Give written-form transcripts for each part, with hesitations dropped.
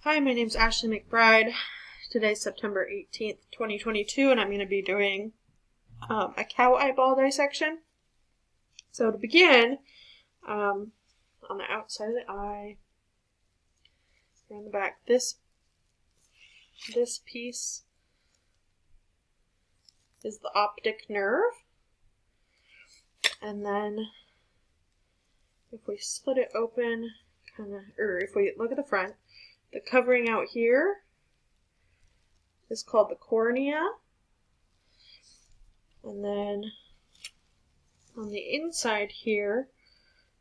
Hi, my name's Ashley McBride. Today's September 18th, 2022, and I'm going to be doing a cow eyeball dissection. So to begin, on the outside of the eye, here on the back, this piece is the optic nerve. And then if we split it open, or if we look at the front, the covering out here is called the cornea. And then on the inside here,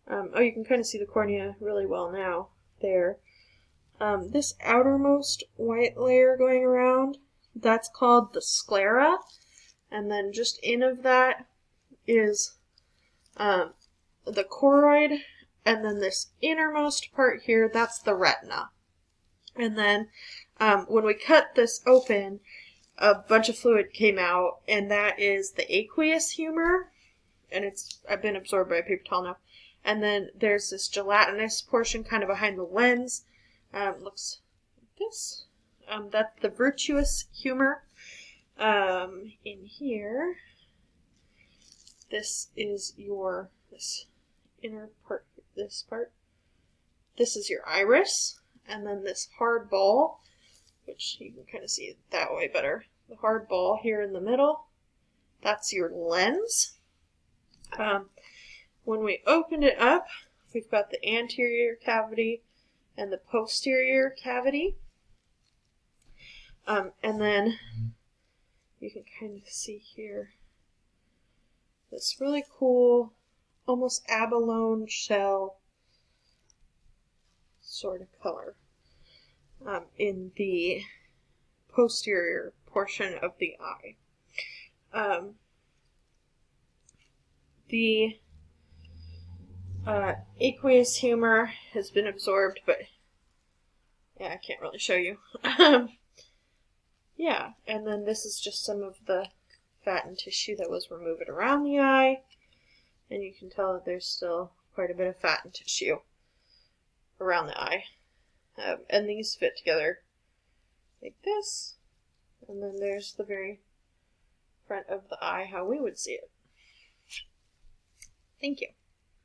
you can kind of see the cornea really well now there. This outermost white layer going around, that's called the sclera. And then just in of that is the choroid. And then this innermost part here, that's the retina. And then when we cut this open, a bunch of fluid came out, and that is the aqueous humor, and I've been absorbed by a paper towel now. And then there's this gelatinous portion kind of behind the lens. Looks like this. That's the vitreous humor. In here, this is this inner part, this part. This is your iris, and then this hard ball, which you can kind of see it that way better. The hard ball here in the middle, that's your lens. When we opened it up, we've got the anterior cavity and the posterior cavity. And then you can kind of see here this really cool, almost abalone shell sort of color in the posterior portion of the eye. The aqueous humor has been absorbed, but yeah, I can't really show you. Yeah, and then this is just some of the fat and tissue that was removed around the eye, and you can tell that there's still quite a bit of fat and tissue around the eye. And these fit together like this, and then there's the very front of the eye, how we would see it. Thank you.